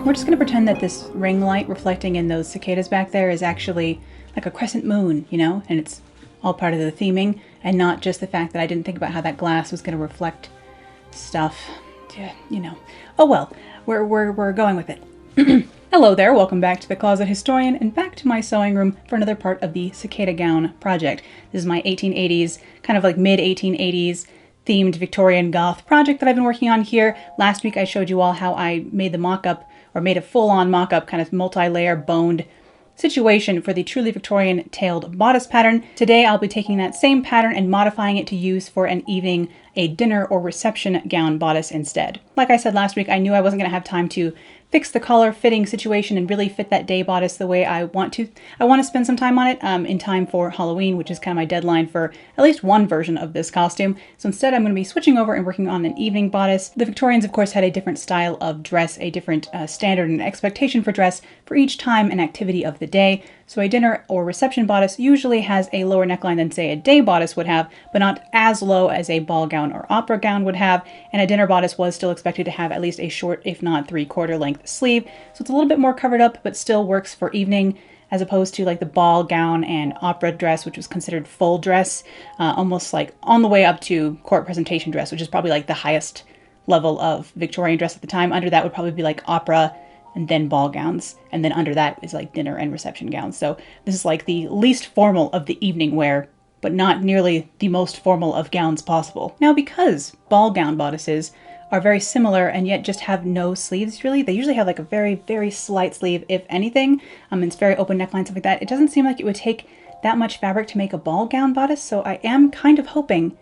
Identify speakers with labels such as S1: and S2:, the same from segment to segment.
S1: We're just going to pretend that this ring light reflecting in those cicadas back there is actually like a crescent moon, you know, and it's all part of the theming and not just the fact that I didn't think about how that glass was going to reflect stuff. Yeah, you know. Oh well, we're going with it. Hello there, welcome back to the Closet Historian and back to my sewing room for another part of the cicada gown project. This is my 1880s, kind of like mid-1880s themed Victorian goth project that I've been working on here. Last week I showed you all how I made the mock-up, or made a full-on mock-up kind of multi-layer boned situation for the Truly Victorian tailed bodice pattern. Today I'll be taking that same pattern and modifying it to use for an evening, a dinner or reception gown bodice instead. Like I said last week, I knew I wasn't going to have time to fix the color fitting situation and really fit that day bodice the way I want to. I want to spend some time on it in time for Halloween, which is kind of my deadline for at least one version of this costume. So instead I'm going to be switching over and working on an evening bodice. The Victorians of course had a different style of dress, a different standard and expectation for dress for each time and activity of the day. So a dinner or reception bodice usually has a lower neckline than say a day bodice would have, but not as low as a ball gown or opera gown would have, and a dinner bodice was still expected to have at least a short, if not 3/4 length sleeve. So it's a little bit more covered up, but still works for evening, as opposed to like the ball gown and opera dress, which was considered full dress, almost like on the way up to court presentation dress, which is probably like the highest level of Victorian dress at the time. Under that would probably be like opera, and then ball gowns, and then under that is like dinner and reception gowns. So this is like the least formal of the evening wear, but not nearly the most formal of gowns possible. Now, because ball gown bodices are very similar and yet just have no sleeves really, they usually have like a very, very slight sleeve, if anything. It's very open neckline, stuff like that. It doesn't seem like it would take that much fabric to make a ball gown bodice, so I am kind of hoping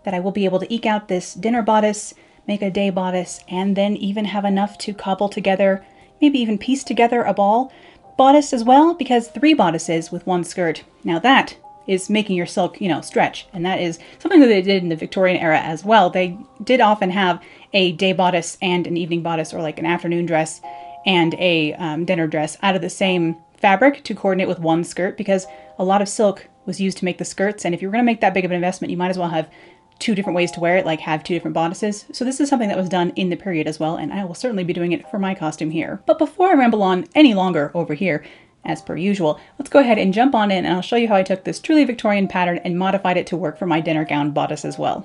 S1: that I will be able to eke out this dinner bodice, make a day bodice, and then even have enough to cobble together, maybe even piece together a ball bodice as well, because 3 bodices with 1 skirt. Now that is making your silk, you know, stretch. And that is something that they did in the Victorian era as well. They did often have a day bodice and an evening bodice, or like an afternoon dress and a dinner dress out of the same fabric to coordinate with 1 skirt, because a lot of silk was used to make the skirts. And if you're going to make that big of an investment, you might as well have 2 different ways to wear it, like have 2 different bodices. So this is something that was done in the period as well, and I will certainly be doing it for my costume here. But before I ramble on any longer over here, as per usual, let's go ahead and jump on in and I'll show you how I took this Truly Victorian pattern and modified it to work for my dinner gown bodice as well.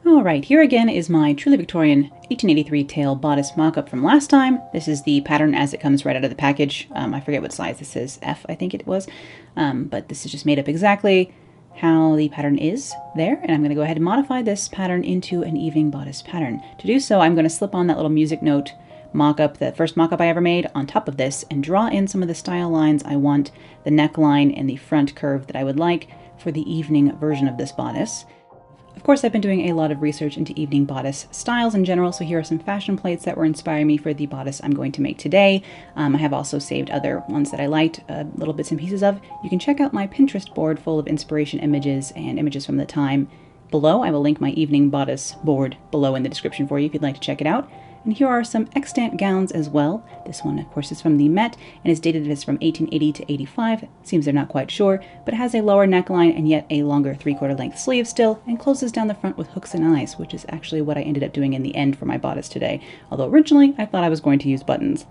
S1: Alright, here again is my Truly Victorian 1883 tail bodice mock-up from last time. This is the pattern as it comes right out of the package. I forget what size this is, F I think it was, but this is just made up exactly how the pattern is there, and I'm going to go ahead and modify this pattern into an evening bodice pattern. To do so, I'm going to slip on that little music note mock-up, the first mock-up I ever made, on top of this and draw in some of the style lines I want, the neckline and the front curve that I would like for the evening version of this bodice. Of course, I've been doing a lot of research into evening bodice styles in general, so here are some fashion plates that were inspiring me for the bodice I'm going to make today. I have also saved other ones that I liked, little bits and pieces of. You can check out my Pinterest board full of inspiration images and images from the time below. I will link my evening bodice board below in the description for you if you'd like to check it out. And here are some extant gowns as well. This one, of course, is from the Met and is dated as from 1880 to 85. Seems they're not quite sure, but it has a lower neckline and yet a longer 3/4 length sleeve still, and closes down the front with hooks and eyes, which is actually what I ended up doing in the end for my bodice today, although originally I thought I was going to use buttons.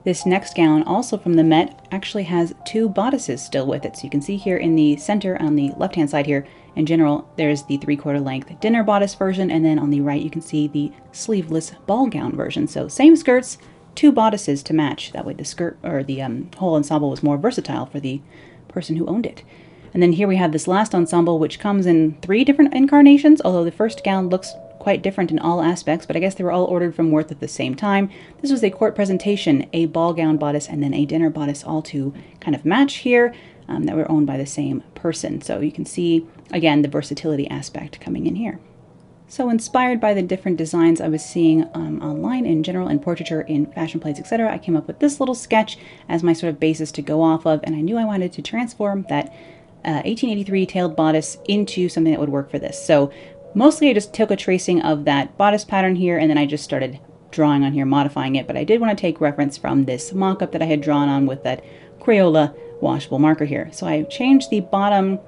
S1: This next gown, also from the Met, actually has 2 bodices still with it. So you can see here in the center on the left-hand side here, in general, there's the 3/4 length dinner bodice version, and then on the right you can see the sleeveless ball gown version. So same skirts, 2 bodices to match. That way the skirt, or the whole ensemble, was more versatile for the person who owned it. And then here we have this last ensemble, which comes in 3 different incarnations, although the first gown looks quite different in all aspects, but I guess they were all ordered from Worth at the same time. This was a court presentation, a ball gown bodice, and then a dinner bodice, all to kind of match here, that were owned by the same person. So you can see, again, the versatility aspect coming in here. So inspired by the different designs I was seeing online in general, in portraiture, in fashion plates, etc., I came up with this little sketch as my sort of basis to go off of, and I knew I wanted to transform that 1883 tailed bodice into something that would work for this. So mostly I just took a tracing of that bodice pattern here, and then I just started drawing on here, modifying it, but I did want to take reference from this mock-up that I had drawn on with that Crayola washable marker here. So I changed the bottom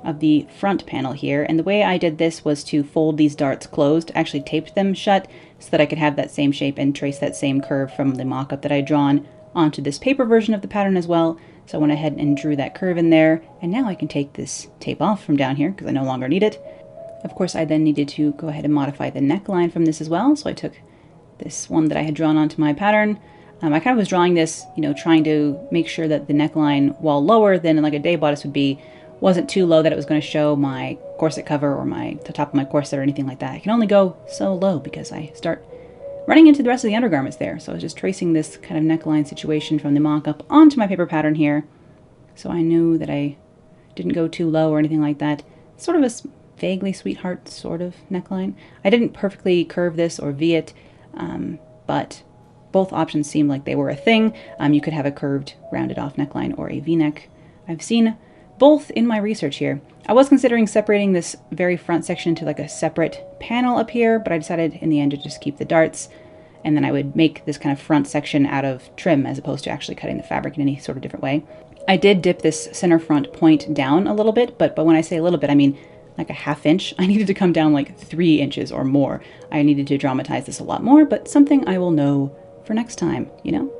S1: of the front panel here, and the way I did this was to fold these darts closed, actually taped them shut so that I could have that same shape and trace that same curve from the mock-up that I had drawn onto this paper version of the pattern as well. So I went ahead and drew that curve in there, and now I can take this tape off from down here because I no longer need it. Of course, I then needed to go ahead and modify the neckline from this as well, so I took this one that I had drawn onto my pattern. I kind of was drawing this, trying to make sure that the neckline, while lower than like a day bodice would be, wasn't too low that it was going to show my corset cover or the top of my corset or anything like that. I can only go so low because I start running into the rest of the undergarments there. So I was just tracing this kind of neckline situation from the mock-up onto my paper pattern here. So I knew that I didn't go too low or anything like that. Sort of a vaguely sweetheart sort of neckline. I didn't perfectly curve this or V it, but both options seemed like they were a thing. You could have a curved, rounded off neckline or a V-neck. I've seen both in my research here. I was considering separating this very front section into like a separate panel up here, but I decided in the end to just keep the darts, and then I would make this kind of front section out of trim as opposed to actually cutting the fabric in any sort of different way. I did dip this center front point down a little bit, but when I say a little bit, I mean like a ½ inch. I needed to come down like 3 inches or more. I needed to dramatize this a lot more, but something I will know for next time, And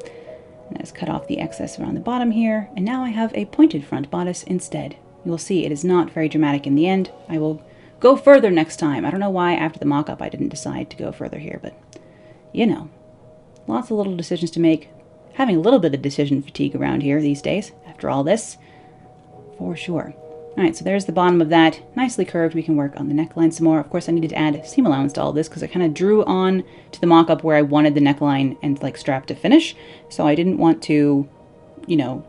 S1: I just cut off the excess around the bottom here, and now I have a pointed front bodice instead. You will see it is not very dramatic in the end. I will go further next time. I don't know why after the mock-up I didn't decide to go further here, but lots of little decisions to make. Having a little bit of decision fatigue around here these days, after all this, for sure. Alright, so there's the bottom of that. Nicely curved. We can work on the neckline some more. Of course, I needed to add seam allowance to all this because I kind of drew on to the mock-up where I wanted the neckline and like strap to finish. So I didn't want to,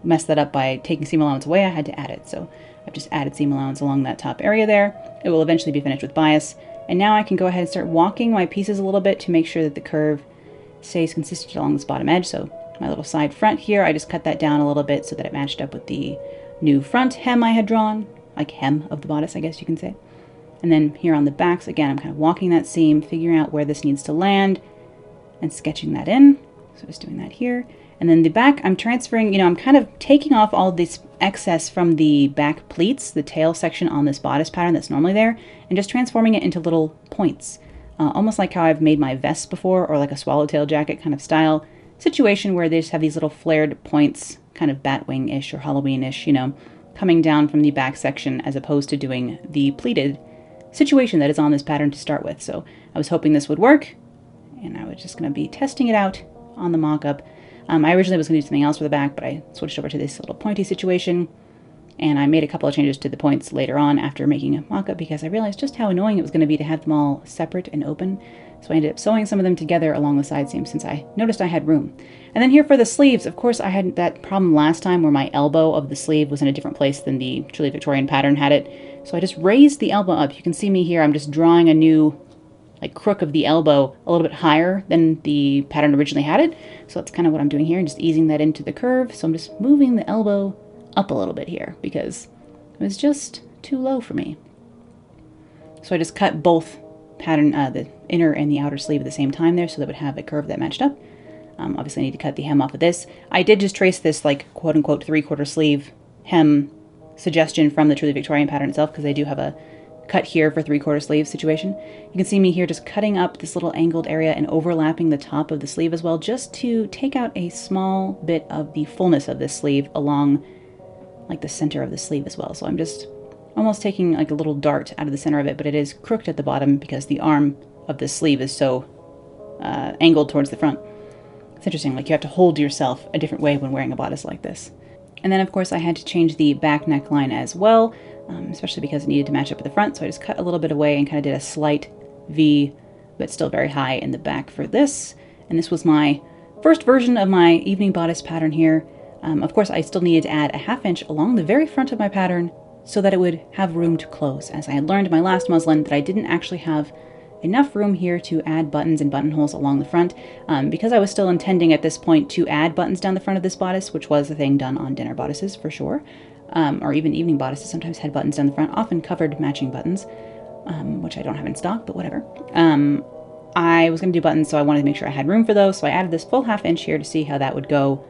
S1: mess that up by taking seam allowance away. I had to add it. So I've just added seam allowance along that top area there. It will eventually be finished with bias. And now I can go ahead and start walking my pieces a little bit to make sure that the curve stays consistent along this bottom edge. So my little side front here, I just cut that down a little bit so that it matched up with the new front hem I had drawn, like hem of the bodice, I guess you can say. And then here on the backs, again, I'm kind of walking that seam, figuring out where this needs to land, and sketching that in. So just doing that here. And then the back, I'm transferring, I'm kind of taking off all this excess from the back pleats, the tail section on this bodice pattern that's normally there, and just transforming it into little points. Almost like how I've made my vests before, or like a swallowtail jacket kind of style situation where they just have these little flared points, kind of Batwing-ish or Halloween-ish, coming down from the back section as opposed to doing the pleated situation that is on this pattern to start with. So I was hoping this would work, and I was just going to be testing it out on the mock-up. I originally was going to do something else for the back, but I switched over to this little pointy situation, and I made a couple of changes to the points later on after making a mock-up because I realized just how annoying it was going to be to have them all separate and open. So I ended up sewing some of them together along the side seams since I noticed I had room. And then here for the sleeves, of course I had that problem last time where my elbow of the sleeve was in a different place than the Truly Victorian pattern had it. So I just raised the elbow up. You can see me here, I'm just drawing a new crook of the elbow a little bit higher than the pattern originally had it. So that's kind of what I'm doing here, and just easing that into the curve. So I'm just moving the elbow up a little bit here because it was just too low for me. So I just cut both pattern, the inner and the outer sleeve at the same time there, so that it would have a curve that matched up. Obviously I need to cut the hem off of this. I did just trace this quote-unquote 3/4 sleeve hem suggestion from the Truly Victorian pattern itself because they do have a cut here for 3/4 sleeve situation. You can see me here just cutting up this little angled area and overlapping the top of the sleeve as well, just to take out a small bit of the fullness of this sleeve along the center of the sleeve as well. So I'm just almost taking a little dart out of the center of it, but it is crooked at the bottom because the arm of the sleeve is so angled towards the front. It's interesting, you have to hold yourself a different way when wearing a bodice like this. And then of course I had to change the back neckline as well, especially because it needed to match up with the front, so I just cut a little bit away and kind of did a slight V but still very high in the back for this. And this was my first version of my evening bodice pattern here. Of course, I still needed to add a 1/2 inch along the very front of my pattern so that it would have room to close, as I had learned in my last muslin that I didn't actually have enough room here to add buttons and buttonholes along the front, because I was still intending at this point to add buttons down the front of this bodice, which was a thing done on dinner bodices for sure, or even evening bodices sometimes had buttons down the front, often covered matching buttons, which I don't have in stock, but whatever. I was going to do buttons, so I wanted to make sure I had room for those, so I added this full 1/2 inch here to see how that would go.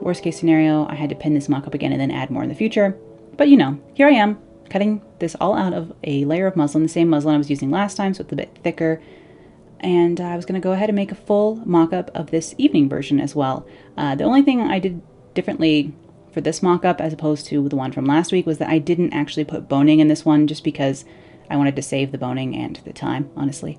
S1: Worst case scenario, I had to pin this mock-up again and then add more in the future. But you know, here I am, cutting this all out of a layer of muslin, the same muslin I was using last time, so it's a bit thicker. And I was going to go ahead and make a full mock-up of this evening version as well. The only thing I did differently for this mock-up as opposed to the one from last week was that I didn't actually put boning in this one, just because I wanted to save the boning and the time, honestly.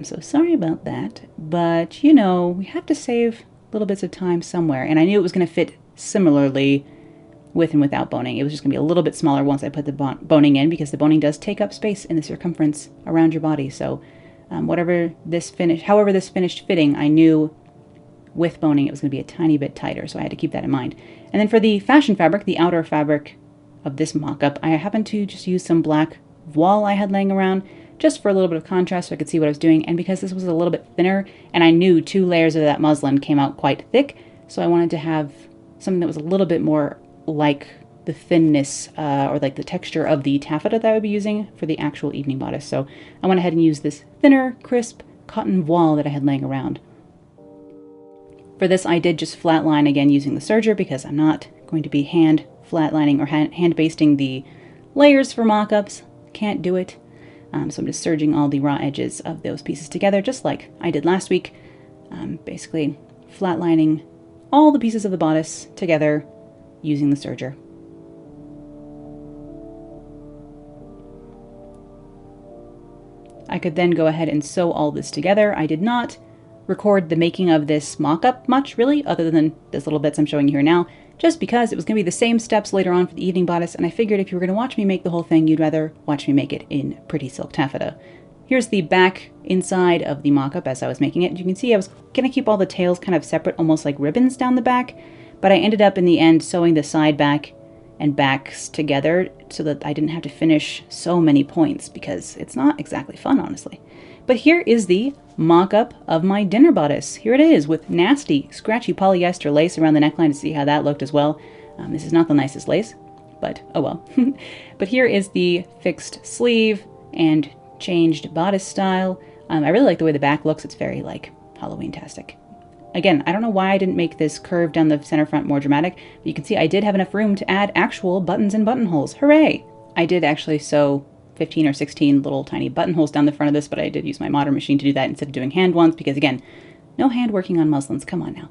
S1: So sorry about that. But, you know, we have to save little bits of time somewhere. And I knew it was going to fit similarly with and without boning. It was just going to be a little bit smaller once I put the boning in, because the boning does take up space in the circumference around your body. So however this finished fitting, I knew with boning it was going to be a tiny bit tighter, so I had to keep that in mind. And then for the fashion fabric, the outer fabric of this mock-up, I happened to just use some black voile I had laying around, just for a little bit of contrast so I could see what I was doing. And because this was a little bit thinner, and I knew 2 layers of that muslin came out quite thick, so I wanted to have something that was a little bit more like the thinness or like the texture of the taffeta that I would be using for the actual evening bodice. So I went ahead and used this thinner, crisp cotton voile that I had laying around. For this, I did just flatline again using the serger, because I'm not going to be hand flatlining or hand basting the layers for mock-ups. Can't do it. So I'm just serging all the raw edges of those pieces together, just like I did last week. Basically flatlining all the pieces of the bodice together using the serger. I could then go ahead and sew all this together. I did not record the making of this mock-up much, really, other than these little bits I'm showing you here now, just because it was going to be the same steps later on for the evening bodice, and I figured if you were going to watch me make the whole thing, you'd rather watch me make it in pretty silk taffeta. Here's the back inside of the mock-up as I was making it. You can see I was going to keep all the tails kind of separate, almost like ribbons down the back, but I ended up in the end sewing the side back and backs together so that I didn't have to finish so many points, because it's not exactly fun, honestly. But here is the mock-up of my dinner bodice. Here it is, with nasty, scratchy polyester lace around the neckline to see how that looked as well. This is not the nicest lace, but oh well. But here is the fixed sleeve and changed bodice style. I really like the way the back looks. It's very, like, Halloween-tastic. Again, I don't know why I didn't make this curve down the center front more dramatic, but you can see I did have enough room to add actual buttons and buttonholes. Hooray! I did actually sew 15 or 16 little tiny buttonholes down the front of this, but I did use my modern machine to do that instead of doing hand ones, because again, no hand working on muslins, come on now.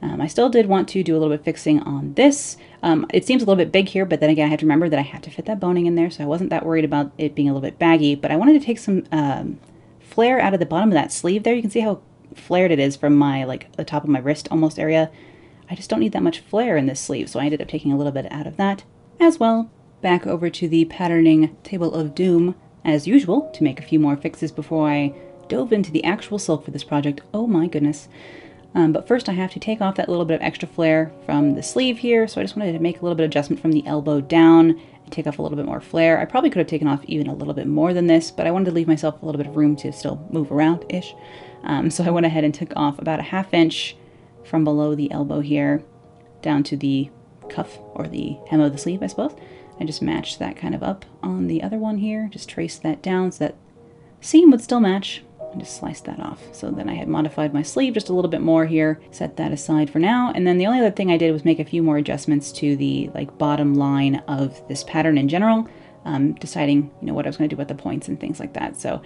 S1: I still did want to do a little bit of fixing on this. It seems a little bit big here, but then again, I had to remember that I had to fit that boning in there, so I wasn't that worried about it being a little bit baggy, but I wanted to take some flare out of the bottom of that sleeve there. You can see how flared it is from my, like, the top of my wrist almost area. I just don't need that much flare in this sleeve, so I ended up taking a little bit out of that as well. Back over to the patterning table of doom, as usual, to make a few more fixes before I dove into the actual silk for this project. Oh my goodness. But first I have to take off that little bit of extra flare from the sleeve here, so I just wanted to make a little bit of adjustment from the elbow down and take off a little bit more flare. I probably could have taken off even a little bit more than this, but I wanted to leave myself a little bit of room to still move around-ish. So I went ahead and took off about a 1/2 inch from below the elbow here down to the cuff, or the hem of the sleeve, I suppose. I just matched that kind of up on the other one here, just traced that down so that seam would still match, and just sliced that off. So then I had modified my sleeve just a little bit more here, set that aside for now, and then the only other thing I did was make a few more adjustments to the, like, bottom line of this pattern in general, deciding, you know, what I was going to do with the points and things like that. So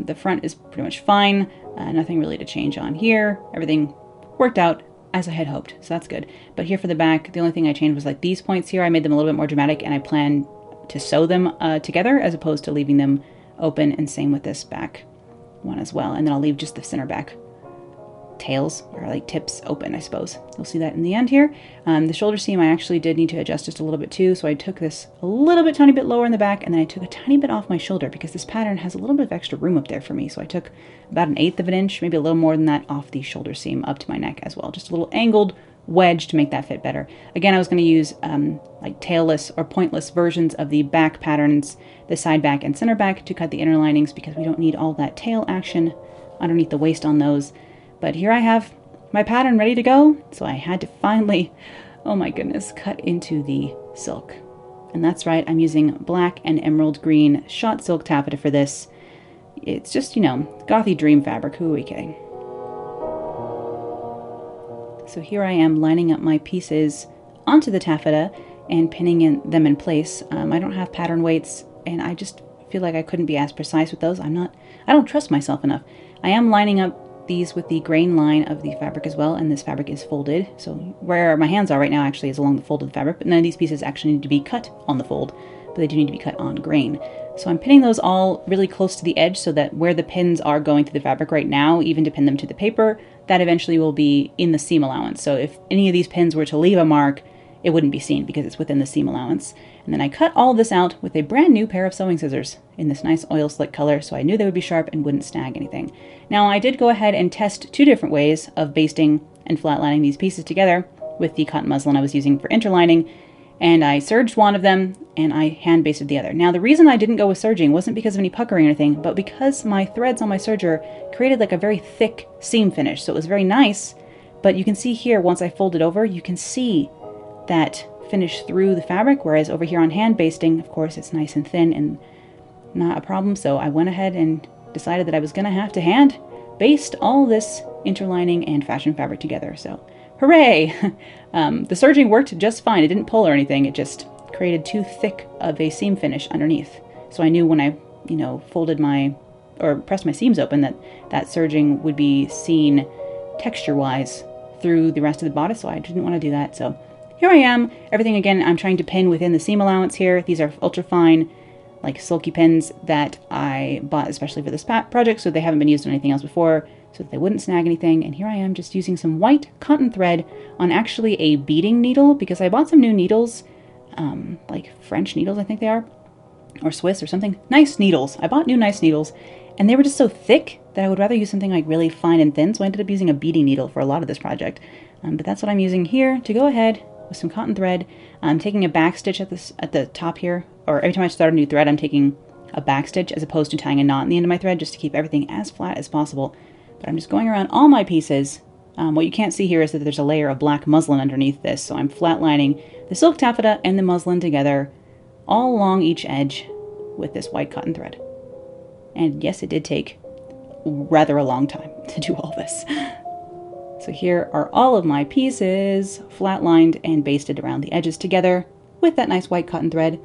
S1: the front is pretty much fine, nothing really to change on here. Everything worked out as I had hoped, so that's good. But here for the back, the only thing I changed was, like, these points here. I made them a little bit more dramatic, and I plan to sew them together as opposed to leaving them open, and same with this back one as well. And then I'll leave just the center back tails, or like tips open, I suppose. You'll see that in the end here. The shoulder seam I actually did need to adjust just a little bit too, so I took this a little bit, tiny bit lower in the back, and then I took a tiny bit off my shoulder because this pattern has a little bit of extra room up there for me. So I took about 1/8 of an inch, maybe a little more than that, off the shoulder seam up to my neck as well. Just a little angled wedge to make that fit better. Again, I was going to use like tailless or pointless versions of the back patterns, the side back and center back, to cut the inner linings because we don't need all that tail action underneath the waist on those. But here I have my pattern ready to go, so I had to finally, oh my goodness, cut into the silk. And that's right, I'm using black and emerald green shot silk taffeta for this. It's just, you know, gothy dream fabric, who are we kidding? So here I am lining up my pieces onto the taffeta and pinning them in place. I don't have pattern weights, and I just feel like I couldn't be as precise with those. I don't trust myself enough. I am lining up these with the grain line of the fabric as well, and this fabric is folded. So where my hands are right now actually is along the folded fabric, but none of these pieces actually need to be cut on the fold, but they do need to be cut on grain. So I'm pinning those all really close to the edge so that where the pins are going through the fabric right now, even to pin them to the paper, that eventually will be in the seam allowance. So if any of these pins were to leave a mark, it wouldn't be seen because it's within the seam allowance. And then I cut all this out with a brand new pair of sewing scissors in this nice oil slick color, so I knew they would be sharp and wouldn't snag anything. Now I did go ahead and test 2 different ways of basting and flatlining these pieces together with the cotton muslin I was using for interlining, and I serged one of them and I hand basted the other. Now the reason I didn't go with serging wasn't because of any puckering or anything, but because my threads on my serger created like a very thick seam finish, so it was very nice. But you can see here, once I fold it over, you can see that finish through the fabric, whereas over here on hand basting, of course, it's nice and thin and not a problem. So I went ahead and decided that I was going to have to hand baste all this interlining and fashion fabric together. So hooray! The serging worked just fine. It didn't pull or anything. It just created too thick of a seam finish underneath. So I knew when I, you know, folded my, or pressed my seams open, that that serging would be seen texture-wise through the rest of the bodice, so I didn't want to do that. So here I am. Everything, again, I'm trying to pin within the seam allowance here. These are ultra fine, like silky pins that I bought especially for this project, so they haven't been used on anything else before, so that they wouldn't snag anything. And here I am just using some white cotton thread on actually a beading needle, because I bought some new needles, like French needles, I think they are, or Swiss or something. Nice needles. I bought new nice needles, and they were just so thick that I would rather use something like really fine and thin, so I ended up using a beading needle for a lot of this project. But that's what I'm using here to go ahead with some cotton thread. I'm taking a back stitch at the top here, or every time I start a new thread, I'm taking a back stitch as opposed to tying a knot in the end of my thread, just to keep everything as flat as possible. But I'm just going around all my pieces. What you can't see here is that there's a layer of black muslin underneath this, so I'm flatlining the silk taffeta and the muslin together all along each edge with this white cotton thread. And yes, it did take rather a long time to do all this. So here are all of my pieces flatlined and basted around the edges together with that nice white cotton thread.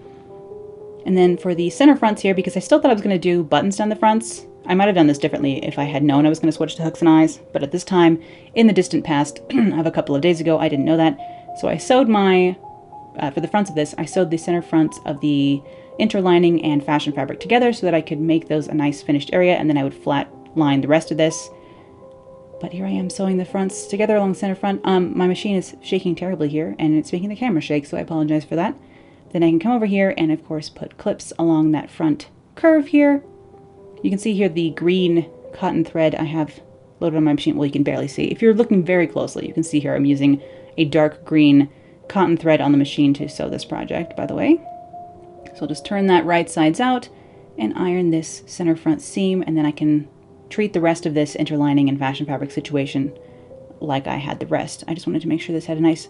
S1: And then for the center fronts here, because I still thought I was going to do buttons down the fronts, I might have done this differently if I had known I was going to switch to hooks and eyes, but at this time, in the distant past of a couple of days ago, I didn't know that. So I sewed my, for the fronts of this, I sewed the center fronts of the interlining and fashion fabric together so that I could make those a nice finished area, and then I would flat line the rest of this. But here I am sewing the fronts together along the center front. My machine is shaking terribly here, and it's making the camera shake, so I apologize for that. Then I can come over here and, of course, put clips along that front curve here. You can see here the green cotton thread I have loaded on my machine. Well, you can barely see. If you're looking very closely, you can see here I'm using a dark green cotton thread on the machine to sew this project, by the way. So I'll just turn that right sides out and iron this center front seam, and then I can treat the rest of this interlining and fashion fabric situation like I had the rest. I just wanted to make sure this had a nice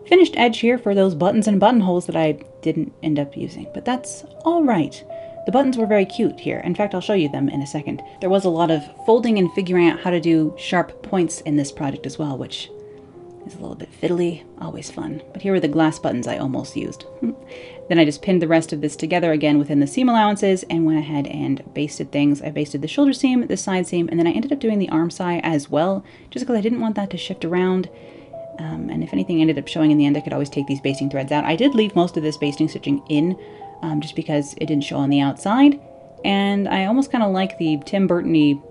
S1: finished edge here for those buttons and buttonholes that I didn't end up using, but that's all right. The buttons were very cute here. In fact, I'll show you them in a second. There was a lot of folding and figuring out how to do sharp points in this project as well, which is a little bit fiddly, always fun. But here are the glass buttons I almost used. Then I just pinned the rest of this together again within the seam allowances and went ahead and basted things. I basted the shoulder seam, the side seam, and then I ended up doing the arm side as well, just because I didn't want that to shift around. And if anything ended up showing in the end, I could always take these basting threads out. I did leave most of this basting stitching in, just because it didn't show on the outside. And I almost kind of like the Tim Burton-y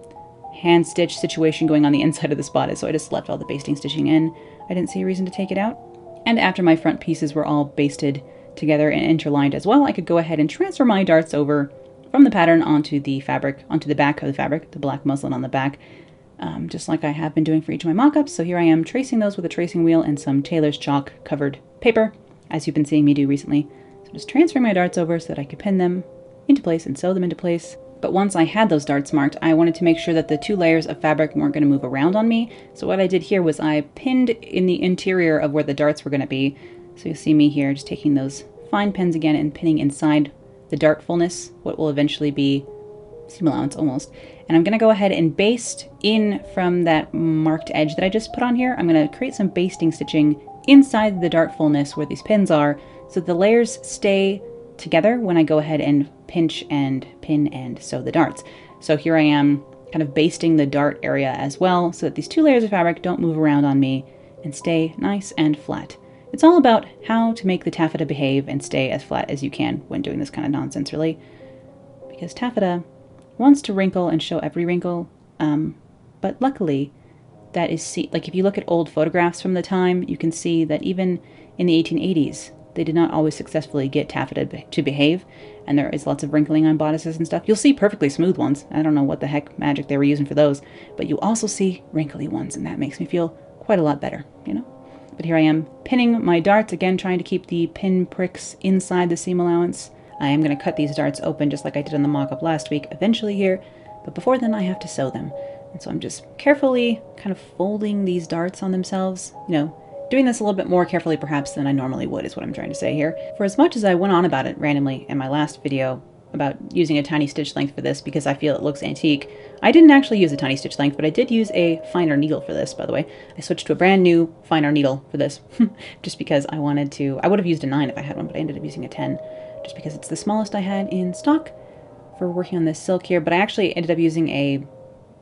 S1: hand stitch situation going on the inside of this bodice, so I just left all the basting stitching in. I didn't see a reason to take it out. And after my front pieces were all basted together and interlined as well, I could go ahead and transfer my darts over from the pattern onto the fabric, onto the back of the fabric, the black muslin on the back, just like I have been doing for each of my mock-ups. So here I am tracing those with a tracing wheel and some tailor's chalk covered paper, as you've been seeing me do recently. So just transferring my darts over so that I could pin them into place and sew them into place. But once I had those darts marked, I wanted to make sure that the 2 layers of fabric weren't going to move around on me. So what I did here was I pinned in the interior of where the darts were going to be. So you'll see me here just taking those fine pins again and pinning inside the dart fullness, what will eventually be seam allowance almost. And I'm going to go ahead and baste in from that marked edge that I just put on here. I'm going to create some basting stitching inside the dart fullness where these pins are, so the layers stay together when I go ahead and pinch and pin and sew the darts. So here I am kind of basting the dart area as well, so that these 2 layers of fabric don't move around on me and stay nice and flat. It's all about how to make the taffeta behave and stay as flat as you can when doing this kind of nonsense, really. Because taffeta wants to wrinkle and show every wrinkle, but luckily that is, like if you look at old photographs from the time, you can see that even in the 1880s, they did not always successfully get taffeta to behave, and there is lots of wrinkling on bodices and stuff. You'll see perfectly smooth ones. I don't know what the heck magic they were using for those, but you also see wrinkly ones, and that makes me feel quite a lot better, you know? But here I am pinning my darts, again trying to keep the pin pricks inside the seam allowance. I am going to cut these darts open just like I did on the mock-up last week eventually here, but before then I have to sew them. And so I'm just carefully kind of folding these darts on themselves, you know, doing this a little bit more carefully perhaps than I normally would is what I'm trying to say here. For as much as I went on about it randomly in my last video about using a tiny stitch length for this because I feel it looks antique, I didn't actually use a tiny stitch length, but I did use a finer needle for this, by the way. I switched to a brand new finer needle for this just because I wanted to. I would have used a 9 if I had one, but I ended up using a 10 just because it's the smallest I had in stock for working on this silk here. But I actually ended up using a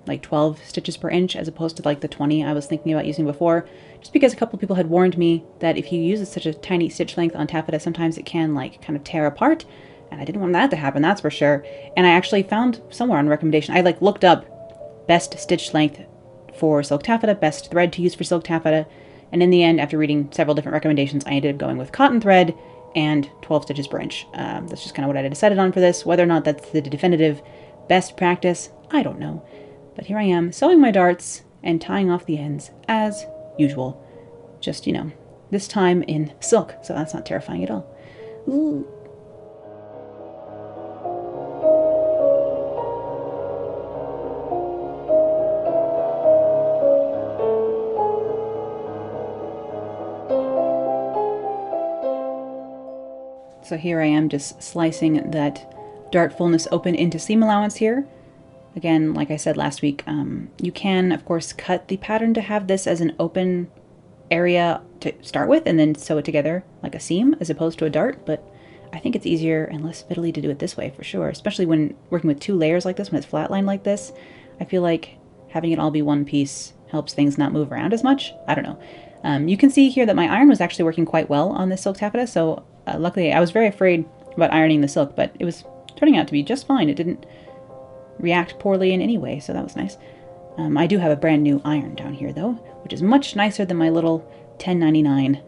S1: like 12 stitches per inch as opposed to like the 20 I was thinking about using before, just because a couple people had warned me that if you use such a tiny stitch length on taffeta, sometimes it can like kind of tear apart, and I didn't want that to happen, that's for sure. And I actually found somewhere on recommendation, I like looked up best stitch length for silk taffeta, best thread to use for silk taffeta, and in the end, after reading several different recommendations, I ended up going with cotton thread and 12 stitches per inch. That's just kind of what I decided on for this. Whether or not that's the definitive best practice, I don't know. But here I am, sewing my darts and tying off the ends, as usual. Just, you know, this time in silk, so that's not terrifying at all. Ooh. So here I am just slicing that dart fullness open into seam allowance here. Again, like I said last week, you can, of course, cut the pattern to have this as an open area to start with and then sew it together like a seam as opposed to a dart, but I think it's easier and less fiddly to do it this way for sure, especially when working with 2 layers like this, when it's flatlined like this. I feel like having it all be one piece helps things not move around as much. I don't know. You can see here that my iron was actually working quite well on this silk taffeta, so luckily I was very afraid about ironing the silk, but it was turning out to be just fine. It didn't react poorly in any way, so that was nice. I do have a brand new iron down here though, which is much nicer than my little 1099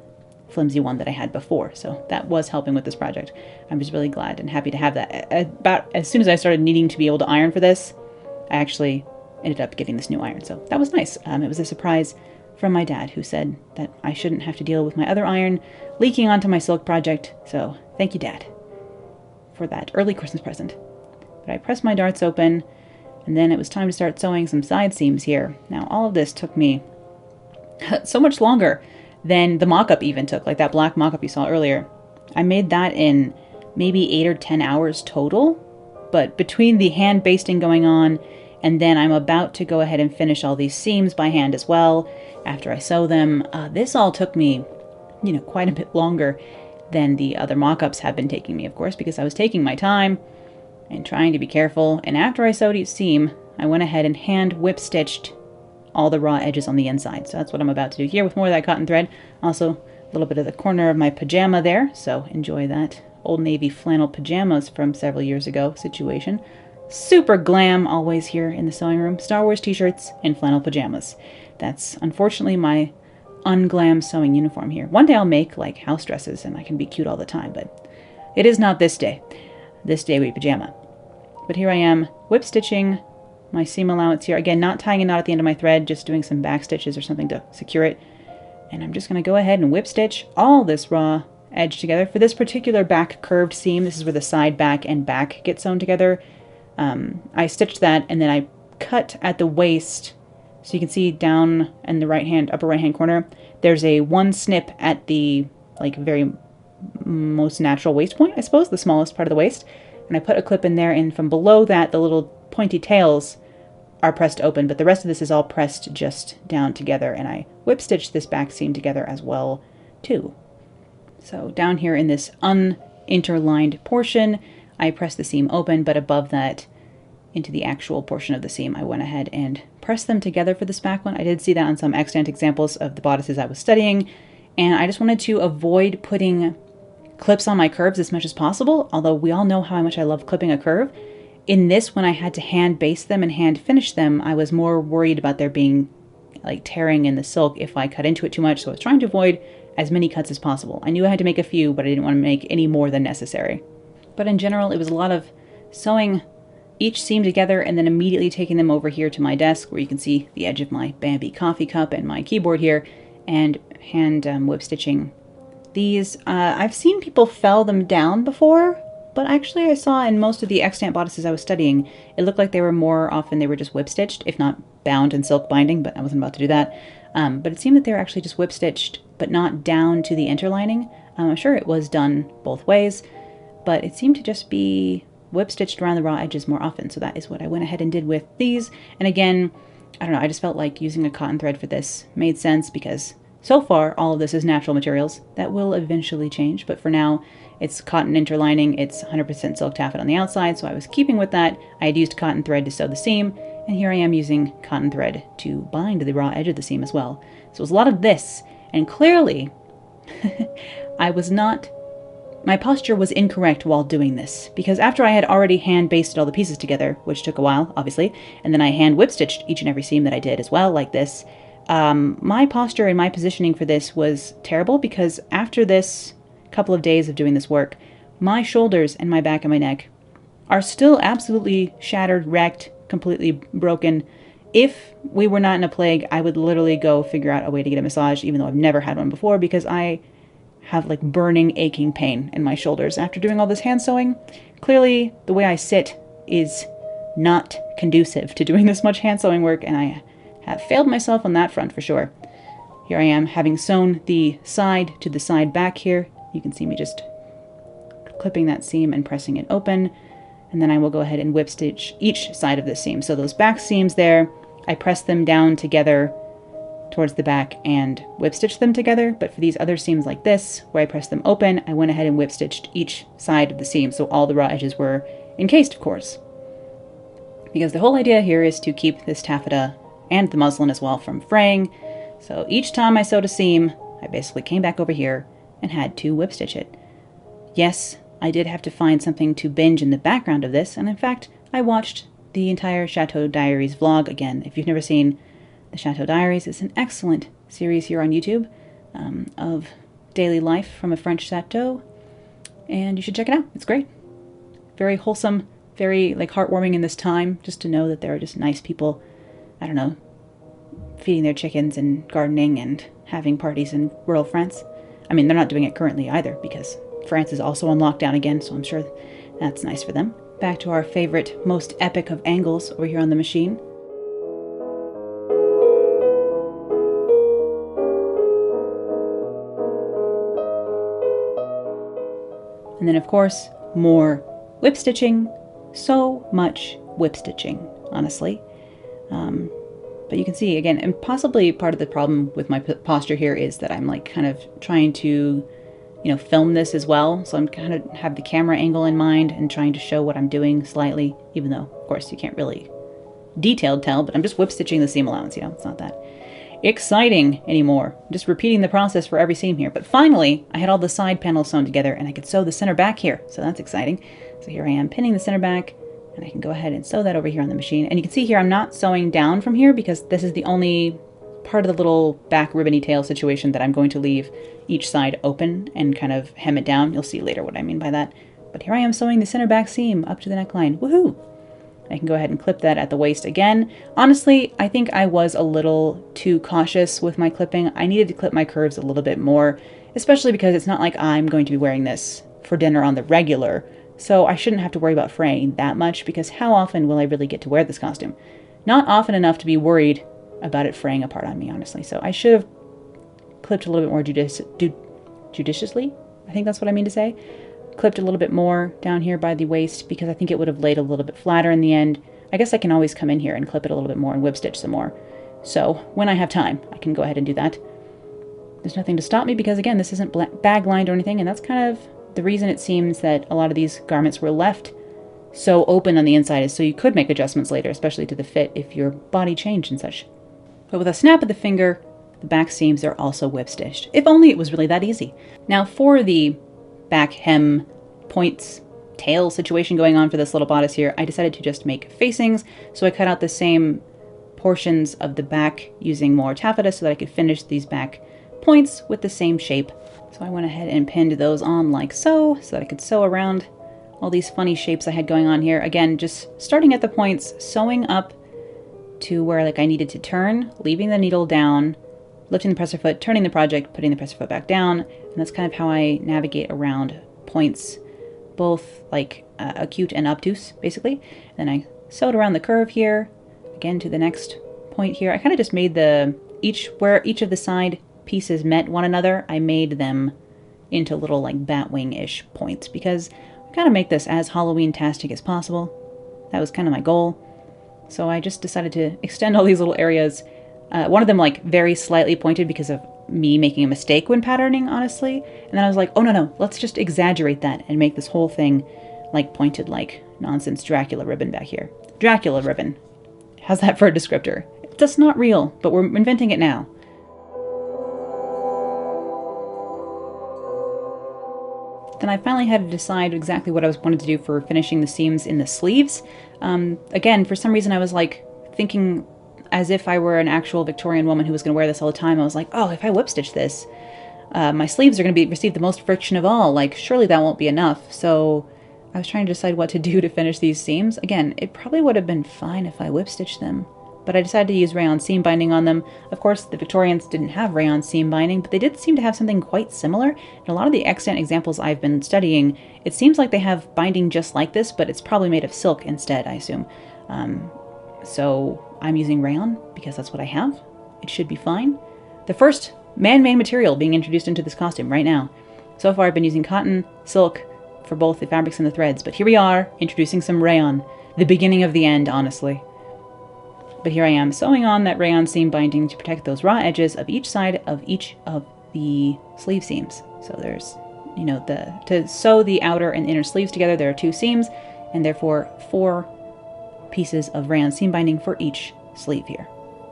S1: flimsy one that I had before, so that was helping with this project. I'm just really glad and happy to have that. About as soon as I started needing to be able to iron for this, I actually ended up getting this new iron, so that was nice. It was a surprise from my dad, who said that I shouldn't have to deal with my other iron leaking onto my silk project, so thank you, Dad, for that early Christmas present. But I pressed my darts open, and then it was time to start sewing some side seams here. Now, all of this took me so much longer than the mock-up even took, like that black mock-up you saw earlier. I made that in maybe 8 or 10 hours total, but between the hand basting going on, and then I'm about to go ahead and finish all these seams by hand as well after I sew them, this all took me, you know, quite a bit longer than the other mock-ups have been taking me, of course, because I was taking my time and trying to be careful. And after I sewed each seam, I went ahead and hand whip stitched all the raw edges on the inside. So that's what I'm about to do here with more of that cotton thread. Also, a little bit of the corner of my pajama there, so enjoy that. Old Navy flannel pajamas from several years ago situation. super glam always here in the sewing room. Star Wars t-shirts and flannel pajamas. That's unfortunately my unglam sewing uniform here. One day I'll make like house dresses and I can be cute all the time, but it is not this day. This day we pajama. But here I am whip stitching my seam allowance here. Again, not tying a knot at the end of my thread, just doing some back stitches or something to secure it. And I'm just going to go ahead and whip stitch all this raw edge together. For this particular back curved seam, this is where the side back and back get sewn together. I stitched that and then I cut at the waist. So you can see down in the upper right hand corner, there's a one snip at the like very most natural waist point, I suppose, the smallest part of the waist. And I put a clip in there, and from below that, the little pointy tails are pressed open, but the rest of this is all pressed just down together, and I whip stitched this back seam together as well too. So down here in this uninterlined portion, I pressed the seam open, but above that, into the actual portion of the seam, I went ahead and pressed them together for this back one. I did see that on some extant examples of the bodices I was studying, and I just wanted to avoid putting clips on my curves as much as possible, although we all know how much I love clipping a curve. In this, when I had to hand baste them and hand finish them, I was more worried about there being like tearing in the silk if I cut into it too much, so I was trying to avoid as many cuts as possible. I knew I had to make a few, but I didn't want to make any more than necessary. But in general, it was a lot of sewing each seam together and then immediately taking them over here to my desk, where you can see the edge of my Bambi coffee cup and my keyboard here, and hand whip stitching these. I've seen people fell them down before, but actually I saw in most of the extant bodices I was studying, it looked like they were more often they were just whip stitched, if not bound in silk binding, but I wasn't about to do that. But it seemed that they were actually just whip stitched, but not down to the interlining. I'm sure it was done both ways, but it seemed to just be whip stitched around the raw edges more often. So that is what I went ahead and did with these. And again, I don't know, I just felt like using a cotton thread for this made sense because so far, all of this is natural materials. That will eventually change, but for now, it's cotton interlining. It's 100% silk taffeta on the outside, so I was keeping with that. I had used cotton thread to sew the seam, and here I am using cotton thread to bind the raw edge of the seam as well. So it was a lot of this, and clearly, my posture was incorrect while doing this, because after I had already hand basted all the pieces together, which took a while, obviously, and then I hand whip stitched each and every seam that I did as well, like this, my posture and my positioning for this was terrible, because after this couple of days of doing this work, my shoulders and my back and my neck are still absolutely shattered, wrecked, completely broken. If we were not in a plague, I would literally go figure out a way to get a massage, even though I've never had one before, because I have like burning, aching pain in my shoulders after doing all this hand sewing. Clearly, the way I sit is not conducive to doing this much hand sewing work, and I have failed myself on that front for sure. Here I am, having sewn the side to the side back here. You can see me just clipping that seam and pressing it open. And then I will go ahead and whip stitch each side of this seam. So those back seams there, I press them down together towards the back and whip stitch them together. But for these other seams like this, where I press them open, I went ahead and whip stitched each side of the seam. So all the raw edges were encased, of course. Because the whole idea here is to keep this taffeta and the muslin as well from fraying. So each time I sewed a seam, I basically came back over here and had to whip stitch it. Yes, I did have to find something to binge in the background of this, and in fact, I watched the entire Chateau Diaries vlog again. If you've never seen the Chateau Diaries, it's an excellent series here on YouTube of daily life from a French chateau, and you should check it out. It's great. Very wholesome, very like heartwarming in this time, just to know that there are just nice people, I don't know, feeding their chickens and gardening and having parties in rural France. I mean, they're not doing it currently either, because France is also on lockdown again, so I'm sure that's nice for them. Back to our favorite, most epic of angles over here on the machine. And then, of course, more whip stitching. So much whip stitching, honestly. But you can see, again, and possibly part of the problem with my posture here is that I'm like kind of trying to, film this as well. So I'm kind of have the camera angle in mind and trying to show what I'm doing slightly, even though, of course, you can't really detailed tell, but I'm just whip stitching the seam allowance, it's not that exciting anymore. I'm just repeating the process for every seam here. But finally, I had all the side panels sewn together and I could sew the center back here. So that's exciting. So here I am pinning the center back, And I can go ahead and sew that over here on the machine. And you can see here I'm not sewing down from here because this is the only part of the little back ribbony tail situation that I'm going to leave each side open and kind of hem it down. You'll see later what I mean by that. But here I am sewing the center back seam up to the neckline. Woohoo! I can go ahead and clip that at the waist again. Honestly, I think I was a little too cautious with my clipping. I needed to clip my curves a little bit more, especially because it's not like I'm going to be wearing this for dinner on the regular, so I shouldn't have to worry about fraying that much, because how often will I really get to wear this costume? Not often enough to be worried about it fraying apart on me, honestly. So I should have clipped a little bit more judiciously. I think that's what I mean to say. Clipped a little bit more down here by the waist because I think it would have laid a little bit flatter in the end. I guess I can always come in here and clip it a little bit more and whip stitch some more. So when I have time, I can go ahead and do that. There's nothing to stop me because, again, this isn't bag lined or anything, and that's kind of the reason it seems that a lot of these garments were left so open on the inside, is so you could make adjustments later, especially to the fit if your body changed and such. But with a snap of the finger, the back seams are also whip stitched. If only it was really that easy. Now for the back hem points tail situation going on for this little bodice here, I decided to just make facings. So I cut out the same portions of the back using more taffeta so that I could finish these back points with the same shape. So I went ahead and pinned those on like so that I could sew around all these funny shapes I had going on here. Again, just starting at the points, sewing up to where like I needed to turn, leaving the needle down, lifting the presser foot, turning the project, putting the presser foot back down, and that's kind of how I navigate around points, both like acute and obtuse, basically. Then I sewed around the curve here, again to the next point here. I kind of just made where each of the side pieces met one another, I made them into little like batwing-ish points because I kind of make this as Halloween-tastic as possible. That was kind of my goal. So I just decided to extend all these little areas. One of them like very slightly pointed because of me making a mistake when patterning, honestly. And then I was like, oh no, let's just exaggerate that and make this whole thing like pointed like nonsense Dracula ribbon back here. Dracula ribbon. How's that for a descriptor? That's not real, but we're inventing it now. Then I finally had to decide exactly what I wanted to do for finishing the seams in the sleeves. Again, for some reason I was like thinking as if I were an actual Victorian woman who was going to wear this all the time. I was like, oh, if I whip stitch this, my sleeves are going to receive the most friction of all. Like, surely that won't be enough. So I was trying to decide what to do to finish these seams. Again, it probably would have been fine if I whip stitched them, but I decided to use rayon seam binding on them. Of course, the Victorians didn't have rayon seam binding, but they did seem to have something quite similar. In a lot of the extant examples I've been studying, it seems like they have binding just like this, but it's probably made of silk instead, I assume. So I'm using rayon because that's what I have. It should be fine. The first man-made material being introduced into this costume right now. So far I've been using cotton, silk for both the fabrics and the threads, but here we are introducing some rayon. The beginning of the end, honestly. But here I am sewing on that rayon seam binding to protect those raw edges of each side of each of the sleeve seams. So there's, you know, to sew the outer and inner sleeves together, there are 2 seams, and therefore 4 pieces of rayon seam binding for each sleeve here.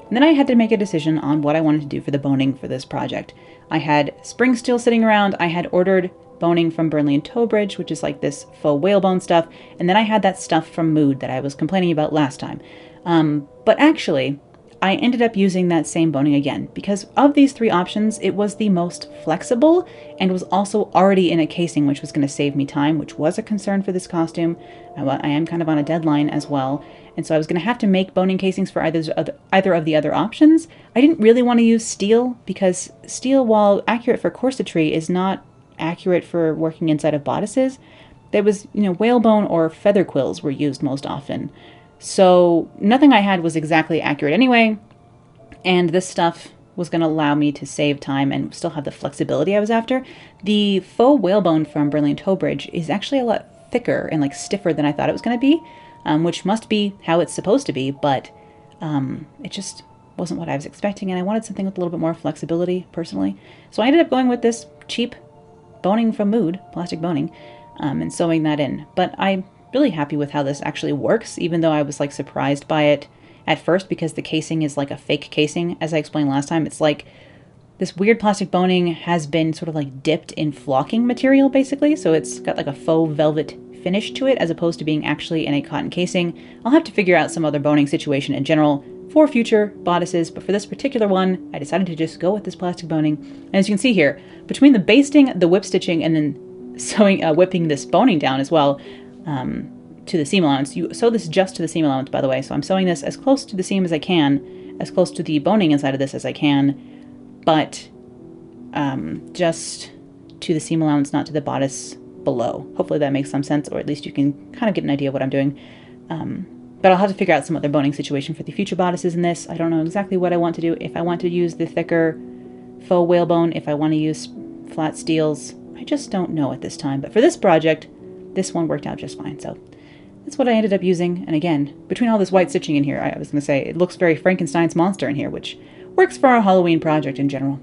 S1: And then I had to make a decision on what I wanted to do for the boning for this project. I had spring steel sitting around, I had ordered boning from Burnley and Towbridge, which is like this faux whalebone stuff, and then I had that stuff from Mood that I was complaining about last time. But actually, I ended up using that same boning again, because of these 3 options, it was the most flexible and was also already in a casing, which was going to save me time, which was a concern for this costume. I am kind of on a deadline as well, and so I was going to have to make boning casings for either of the other options. I didn't really want to use steel, because steel, while accurate for corsetry, is not accurate for working inside of bodices. There was, you know, whalebone or feather quills were used most often. So nothing I had was exactly accurate anyway, and this stuff was going to allow me to save time and still have the flexibility I was after. The faux whalebone from Burnley and Towbridge is actually a lot thicker and like stiffer than I thought it was going to be, which must be how it's supposed to be, but it just wasn't what I was expecting, and I wanted something with a little bit more flexibility personally. So I ended up going with this cheap boning from Mood, plastic boning, and sewing that in. But I'm really happy with how this actually works, even though I was like surprised by it at first because the casing is like a fake casing. As I explained last time, it's like this weird plastic boning has been sort of like dipped in flocking material basically, so it's got like a faux velvet finish to it as opposed to being actually in a cotton casing. I'll have to figure out some other boning situation in general for future bodices, but for this particular one, I decided to just go with this plastic boning. And as you can see here, between the basting, the whip stitching, and then sewing, whipping this boning down as well to the seam allowance. You sew this just to the seam allowance, by the way, so I'm sewing this as close to the seam as I can, as close to the boning inside of this as I can, but just to the seam allowance, not to the bodice below. Hopefully that makes some sense, or at least you can kind of get an idea of what I'm doing. But I'll have to figure out some other boning situation for the future bodices in this. I don't know exactly what I want to do. If I want to use the thicker faux whalebone, if I want to use flat steels, I just don't know at this time. But for this project, this one worked out just fine. So that's what I ended up using. And again, between all this white stitching in here, I was going to say, it looks very Frankenstein's monster in here, which works for our Halloween project in general.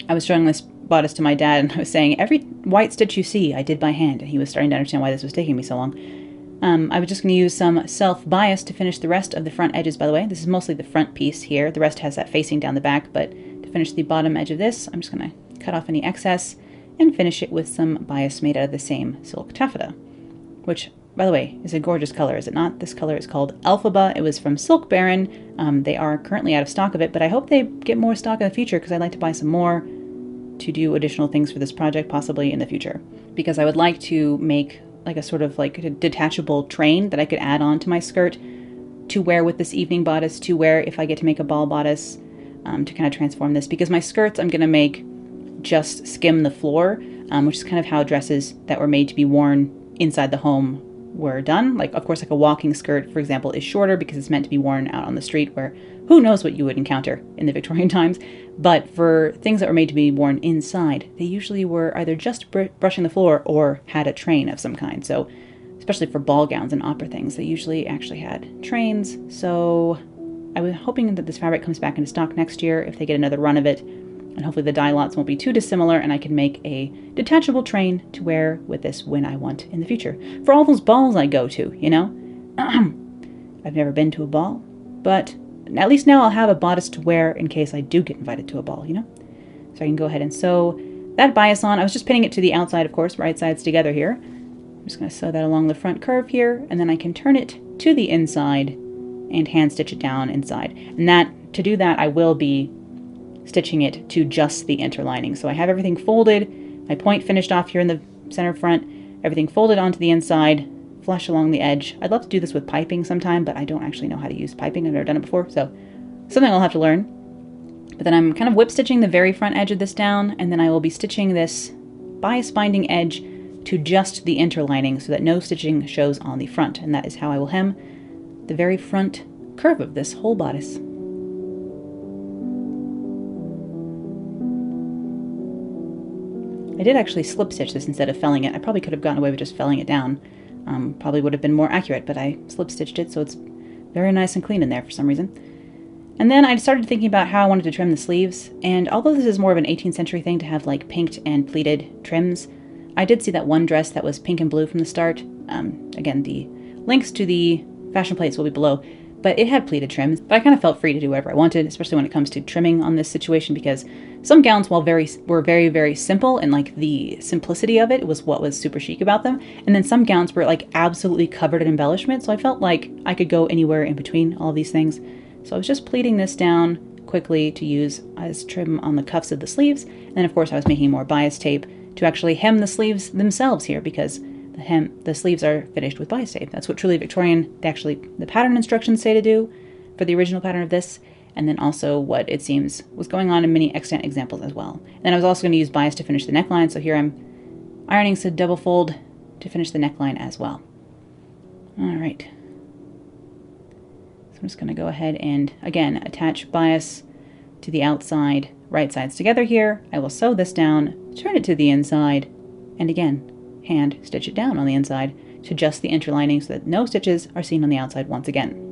S1: I was showing this bodice to my dad, and I was saying, every white stitch you see, I did by hand. And he was starting to understand why this was taking me so long. I was just going to use some self-bias to finish the rest of the front edges, by the way. This is mostly the front piece here. The rest has that facing down the back, but to finish the bottom edge of this, I'm just going to cut off any excess and finish it with some bias made out of the same silk taffeta, which, by the way, is a gorgeous color, is it not? This color is called Alphaba. It was from Silk Baron. They are currently out of stock of it, but I hope they get more stock in the future because I'd like to buy some more to do additional things for this project, possibly in the future, because I would like to make like a sort of like a detachable train that I could add on to my skirt to wear with this evening bodice, to wear if I get to make a ball bodice, to kind of transform this, because my skirts I'm going to make just skim the floor, which is kind of how dresses that were made to be worn inside the home were done. Like, of course, like a walking skirt, for example, is shorter because it's meant to be worn out on the street where who knows what you would encounter in the Victorian times. But for things that were made to be worn inside, they usually were either just brushing the floor or had a train of some kind. So especially for ball gowns and opera things, they usually actually had trains. So I was hoping that this fabric comes back into stock next year if they get another run of it. And hopefully the dye lots won't be too dissimilar and I can make a detachable train to wear with this when I want in the future. For all those balls I go to, you know? I've never been to a ball, but at least now I'll have a bodice to wear in case I do get invited to a ball, you know? So I can go ahead and sew that bias on. I was just pinning it to the outside, of course, right sides together here. I'm just going to sew that along the front curve here, and then I can turn it to the inside and hand stitch it down inside. And to do that, I will be stitching it to just the interlining. So I have everything folded, my point finished off here in the center front, everything folded onto the inside, flush along the edge. I'd love to do this with piping sometime, but I don't actually know how to use piping. I've never done it before, so something I'll have to learn. But then I'm kind of whip stitching the very front edge of this down, and then I will be stitching this bias binding edge to just the interlining so that no stitching shows on the front, and that is how I will hem the very front curve of this whole bodice. I did actually slip stitch this instead of felling it. I probably could have gotten away with just felling it down. Probably would have been more accurate, but I slip stitched it so it's very nice and clean in there for some reason. And then I started thinking about how I wanted to trim the sleeves, and although this is more of an 18th century thing to have like pinked and pleated trims, I did see that one dress that was pink and blue from the start. Again, the links to the fashion plates will be below, but it had pleated trims, but I kind of felt free to do whatever I wanted, especially when it comes to trimming on this situation, because some gowns, while were very, very simple, and like the simplicity of it was what was super chic about them, and then some gowns were like absolutely covered in embellishment, so I felt like I could go anywhere in between all these things. So I was just pleating this down quickly to use as trim on the cuffs of the sleeves, and then of course I was making more bias tape to actually hem the sleeves themselves here, because the sleeves are finished with bias tape. That's what Truly Victorian, the pattern instructions say to do for the original pattern of this, and then also what it seems was going on in many extant examples as well. And then I was also going to use bias to finish the neckline, so here I'm ironing to double fold to finish the neckline as well. Alright. So I'm just going to go ahead and, again, attach bias to the outside, right sides together here. I will sew this down, turn it to the inside, and again, hand stitch it down on the inside to just the interlining so that no stitches are seen on the outside once again.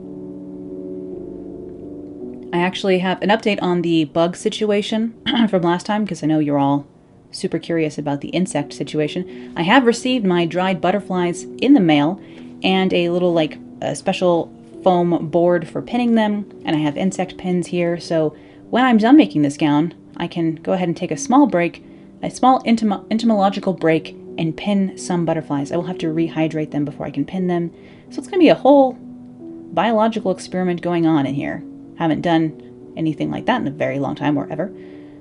S1: I actually have an update on the bug situation from last time, because I know you're all super curious about the insect situation. I have received my dried butterflies in the mail and a little like a special foam board for pinning them, and I have insect pins here, so when I'm done making this gown I can go ahead and take a small break, a small entomological break and pin some butterflies. I will have to rehydrate them before I can pin them. So it's going to be a whole biological experiment going on in here. Haven't done anything like that in a very long time, or ever.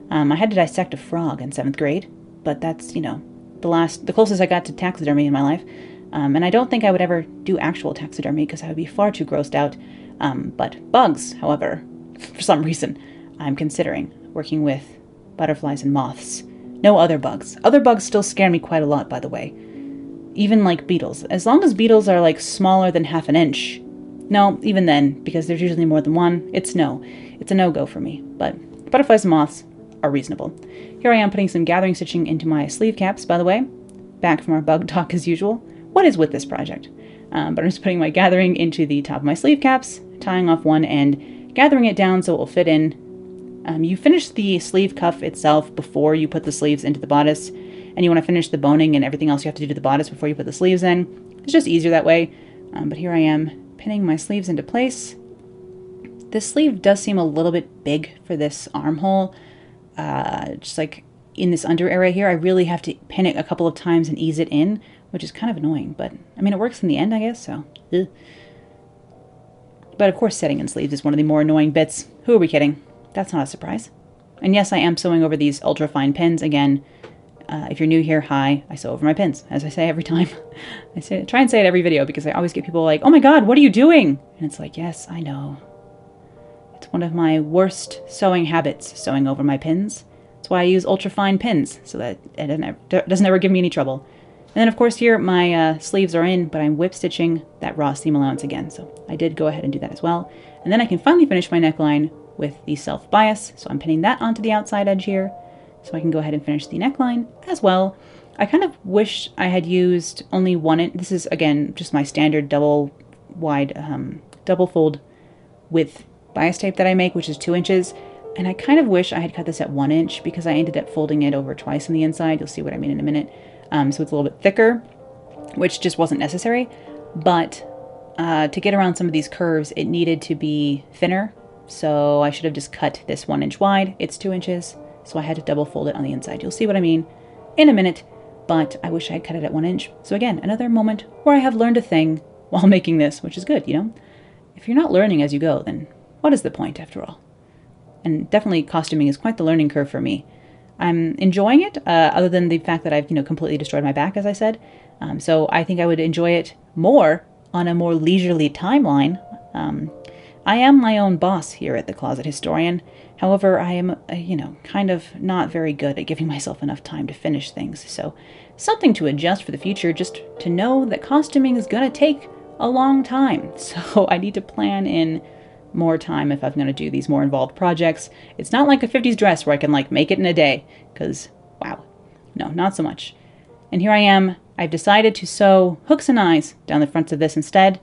S1: I had to dissect a frog in 7th grade, but that's, you know, the closest I got to taxidermy in my life. And I don't think I would ever do actual taxidermy because I would be far too grossed out. But bugs, however, for some reason, I'm considering working with butterflies and moths. No other bugs. Other bugs still scare me quite a lot, by the way. Even like beetles. As long as beetles are like smaller than ½ inch. No, even then, because there's usually more than one, it's a no-go for me. But butterflies and moths are reasonable. Here I am putting some gathering stitching into my sleeve caps, by the way. Back from our bug talk as usual. What is with this project? But I'm just putting my gathering into the top of my sleeve caps, tying off one end, gathering it down so it will fit in. You finish the sleeve cuff itself before you put the sleeves into the bodice, and you want to finish the boning and everything else you have to do to the bodice before you put the sleeves in. It's just easier that way. But here I am pinning my sleeves into place. This sleeve does seem a little bit big for this armhole. Just like in this under area here, I really have to pin it a couple of times and ease it in, which is kind of annoying, but I mean, it works in the end, I guess, so. Ugh. But of course, setting in sleeves is one of the more annoying bits. Who are we kidding? That's not a surprise. And yes, I am sewing over these ultra fine pins. Again, if you're new here, hi, I sew over my pins, as I say every time. Try and say it every video because I always get people like, oh my God, what are you doing? And it's like, yes, I know. It's one of my worst sewing habits, sewing over my pins. That's why I use ultra fine pins, so that it doesn't ever give me any trouble. And then of course here my sleeves are in, but I'm whip stitching that raw seam allowance again. So I did go ahead and do that as well. And then I can finally finish my neckline with the self bias. So I'm pinning that onto the outside edge here. So I can go ahead and finish the neckline as well. I kind of wish I had used only one inch. This is again, just my standard double fold width bias tape that I make, which is 2 inches. And I kind of wish I had cut this at 1 inch because I ended up folding it over twice on the inside. You'll see what I mean in a minute. So it's a little bit thicker, which just wasn't necessary. But to get around some of these curves, it needed to be thinner. So I should have just cut this 1 inch wide. It's 2 inches. So I had to double fold it on the inside. You'll see what I mean in a minute. But I wish I had cut it at 1 inch. So again, another moment where I have learned a thing while making this, which is good, you know? If you're not learning as you go, then what is the point after all? And definitely costuming is quite the learning curve for me. I'm enjoying it, other than the fact that I've, completely destroyed my back, as I said. So I think I would enjoy it more on a more leisurely timeline. I am my own boss here at the Closet Historian. However, I am, kind of not very good at giving myself enough time to finish things. So something to adjust for the future, just to know that costuming is going to take a long time. So I need to plan in more time if I'm going to do these more involved projects. It's not like a 50s dress where I can make it in a day, because wow, no, not so much. And here I am. I've decided to sew hooks and eyes down the fronts of this instead,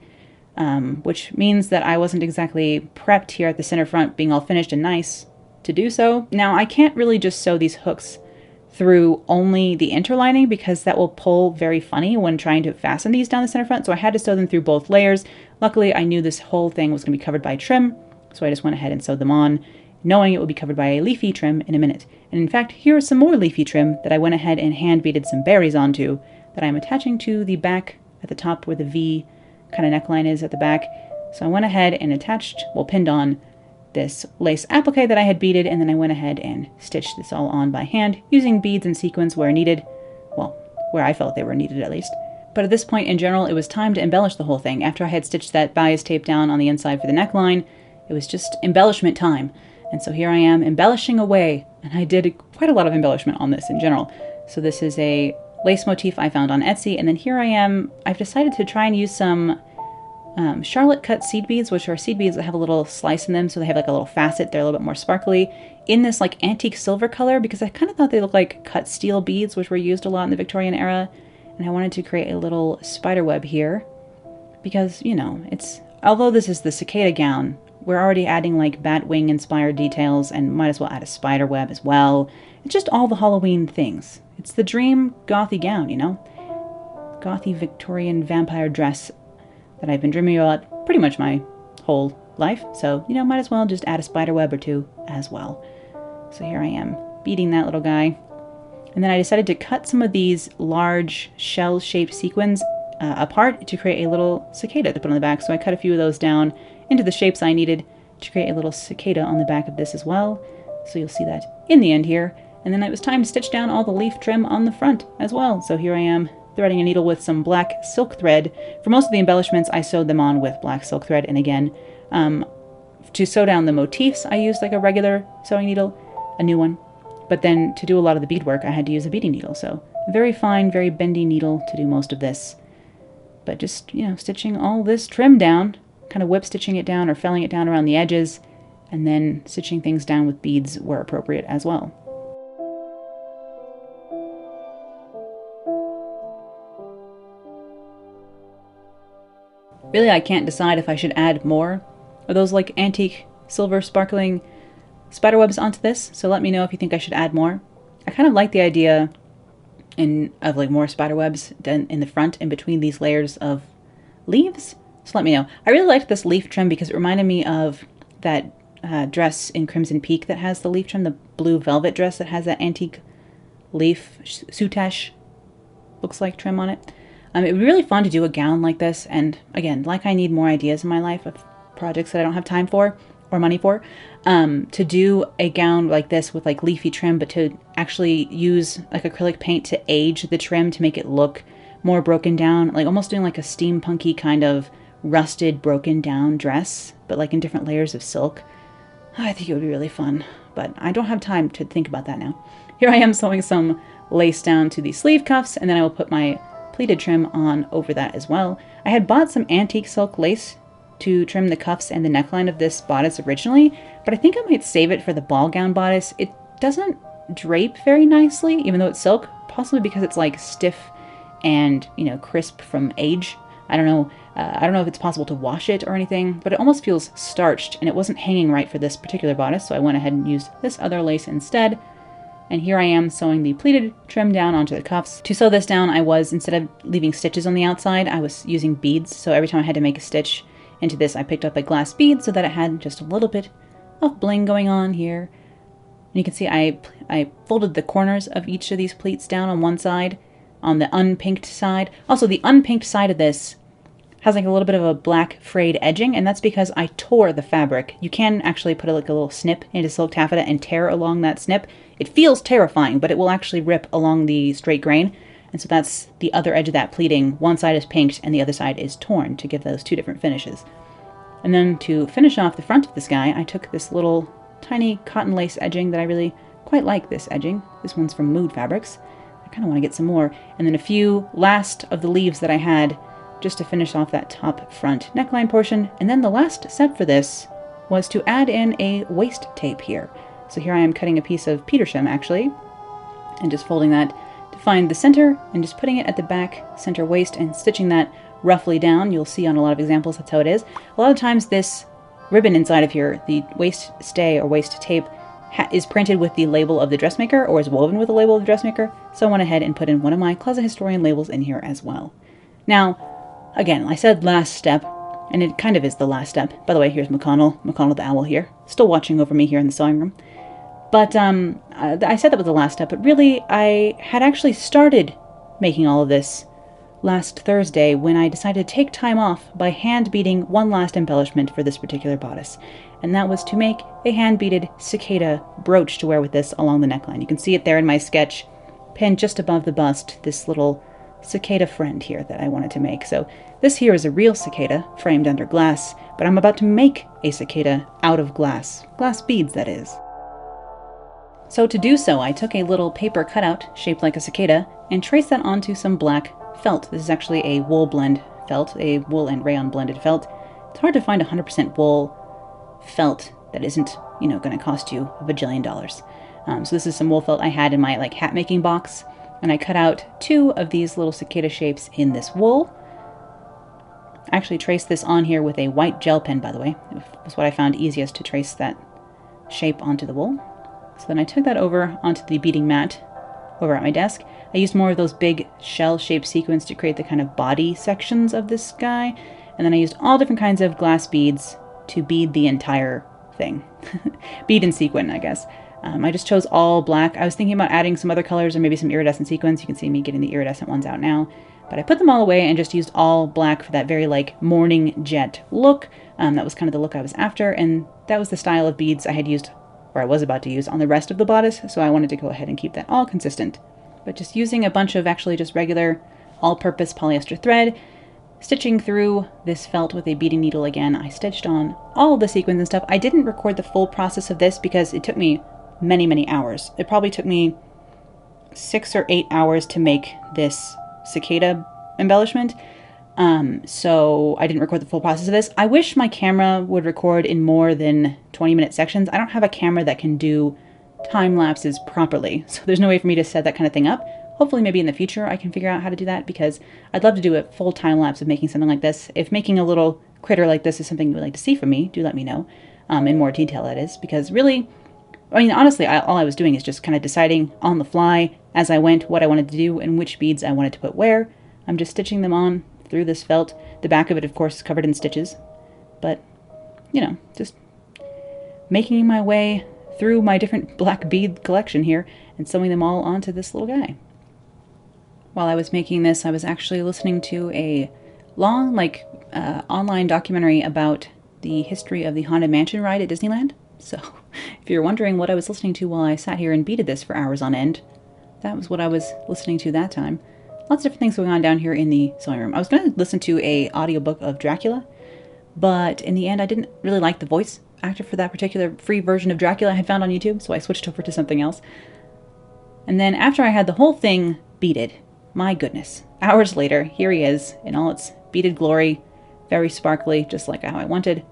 S1: which means that I wasn't exactly prepped here at the center front, being all finished and nice to do so. Now I can't really just sew these hooks through only the interlining because that will pull very funny when trying to fasten these down the center front. So I had to sew them through both layers. Luckily, I knew this whole thing was going to be covered by trim, so I just went ahead and sewed them on, knowing it would be covered by a leafy trim in a minute. And in fact, here is some more leafy trim that I went ahead and hand beaded some berries onto that I'm attaching to the back at the top where the V kind of neckline is at the back. So I went ahead and pinned on this lace applique that I had beaded, and then I went ahead and stitched this all on by hand using beads and sequins where needed. Well, where I felt they were needed at least. But at this point in general, it was time to embellish the whole thing. After I had stitched that bias tape down on the inside for the neckline, it was just embellishment time. And so here I am embellishing away, and I did quite a lot of embellishment on this in general. So this is a lace motif I found on Etsy, and then here I am, I've decided to try and use some Charlotte cut seed beads, which are seed beads that have a little slice in them, so they have a little facet. They're a little bit more sparkly, in this antique silver color, because I kind of thought they looked like cut steel beads, which were used a lot in the Victorian era. And I wanted to create a little spider web here because, although this is the cicada gown, we're already adding bat wing inspired details and might as well add a spider web as well. It's just all the Halloween things. It's the dream gothy gown, Gothic Victorian vampire dress that I've been dreaming about pretty much my whole life. So, might as well just add a spider web or two as well. So here I am beading that little guy. And then I decided to cut some of these large shell-shaped sequins apart to create a little cicada to put on the back. So I cut a few of those down into the shapes I needed to create a little cicada on the back of this as well. So you'll see that in the end here. And then it was time to stitch down all the leaf trim on the front as well. So here I am threading a needle with some black silk thread. For most of the embellishments, I sewed them on with black silk thread. And again, to sew down the motifs, I used like a regular sewing needle, a new one. But then to do a lot of the beadwork, I had to use a beading needle. So very fine, very bendy needle to do most of this. But just, you know, stitching all this trim down, kind of whip stitching it down or felling it down around the edges, and then stitching things down with beads where appropriate as well. Really, I can't decide if I should add more of those like antique silver sparkling spiderwebs onto this, so let me know if you think I should add more. I kind of like the idea of like more spiderwebs in the front in between these layers of leaves, so let me know. I really liked this leaf trim because it reminded me of that dress in Crimson Peak that has the leaf trim, the blue velvet dress that has that antique leaf soutache looks like trim on it. It would be really fun to do a gown like this, and again, like I need more ideas in my life of projects that I don't have time for or money for, to do a gown like this with like leafy trim, but to actually use like acrylic paint to age the trim to make it look more broken down, like almost doing like a steampunky kind of rusted broken down dress, but like in different layers of silk. I think it would be really fun, but I don't have time to think about that now. Here I am sewing some lace down to the sleeve cuffs, and then I will put my pleated trim on over that as well. I had bought some antique silk lace to trim the cuffs and the neckline of this bodice originally, but I think I might save it for the ball gown bodice. It doesn't drape very nicely, even though it's silk, possibly because it's like stiff and, you know, crisp from age. I don't know. I don't know if it's possible to wash it or anything, but it almost feels starched, and it wasn't hanging right for this particular bodice, so I went ahead and used this other lace instead. And here I am sewing the pleated trim down onto the cuffs. To sew this down, I was, instead of leaving stitches on the outside, I was using beads. So every time I had to make a stitch into this, I picked up a glass bead so that it had just a little bit of bling going on here. And you can see I folded the corners of each of these pleats down on one side, on the unpinked side. Also, the unpinked side of this has like a little bit of a black frayed edging, and that's because I tore the fabric. You can actually put like a little snip into silk taffeta and tear along that snip. It feels terrifying, but it will actually rip along the straight grain. And so that's the other edge of that pleating. One side is pinked and the other side is torn to give those two different finishes. And then to finish off the front of this guy, I took this little tiny cotton lace edging that I really quite like this edging. This one's from Mood Fabrics. I kind of want to get some more. And then a few last of the leaves that I had just to finish off that top front neckline portion. And then the last step for this was to add in a waist tape here. So here I am cutting a piece of Petersham actually, and just folding that to find the center and just putting it at the back center waist and stitching that roughly down. You'll see on a lot of examples that's how it is. A lot of times this ribbon inside of here, the waist stay or waist tape, is printed with the label of the dressmaker or is woven with the label of the dressmaker. So I went ahead and put in one of my Closet Historian labels in here as well. Now, again, I said last step, and it kind of is the last step. By the way, here's McConnell the owl here, still watching over me here in the sewing room. But I said that was the last step, but really I had actually started making all of this last Thursday when I decided to take time off by hand beading one last embellishment for this particular bodice. And that was to make a hand beaded cicada brooch to wear with this along the neckline. You can see it there in my sketch, pinned just above the bust, this little cicada friend here that I wanted to make. So this here is a real cicada framed under glass, but I'm about to make a cicada out of glass beads that is. So to do so, I took a little paper cutout shaped like a cicada and traced that onto some black felt. This is actually a wool blend felt, a wool and rayon blended felt. It's hard to find 100% wool felt that isn't, you know, going to cost you a bajillion dollars. So this is some wool felt I had in my like hat making box, and I cut out 2 of these little cicada shapes in this wool. I actually traced this on here with a white gel pen, by the way. It was what I found easiest to trace that shape onto the wool. So then I took that over onto the beading mat over at my desk. I used more of those big shell-shaped sequins to create the kind of body sections of this guy. And then I used all different kinds of glass beads to bead the entire thing. Bead and sequin, I guess. I just chose all black. I was thinking about adding some other colors or maybe some iridescent sequins. You can see me getting the iridescent ones out now. But I put them all away and just used all black for that very like morning jet look. That was kind of the look I was after, and that was the style of beads I had used, or I was about to use, on the rest of the bodice, so I wanted to go ahead and keep that all consistent. But just using a bunch of actually just regular all-purpose polyester thread, stitching through this felt with a beading needle again, I stitched on all of the sequins and stuff. I didn't record the full process of this because it took me many, many hours. It probably took me 6 or 8 hours to make this cicada embellishment. So I didn't record the full process of this. I wish my camera would record in more than 20-minute sections. I don't have a camera that can do time lapses properly, so there's no way for me to set that kind of thing up. Hopefully maybe in the future I can figure out how to do that, because I'd love to do a full time lapse of making something like this. If making a little critter like this is something you would like to see from me, do let me know, in more detail that is, because really, I mean, honestly, all I was doing is just kind of deciding on the fly as I went what I wanted to do and which beads I wanted to put where. I'm just stitching them on through this felt. The back of it, of course, is covered in stitches, but, you know, just making my way through my different black bead collection here and sewing them all onto this little guy. While I was making this, I was actually listening to a long, online documentary about the history of the Haunted Mansion ride at Disneyland. So, if you're wondering what I was listening to while I sat here and beaded this for hours on end, that was what I was listening to that time. Lots of different things going on down here in the sewing room. I was going to listen to an audiobook of Dracula, but in the end I didn't really like the voice actor for that particular free version of Dracula I had found on YouTube, so I switched over to something else. And then after I had the whole thing beaded, my goodness, hours later, here he is in all its beaded glory, very sparkly, just like how I wanted.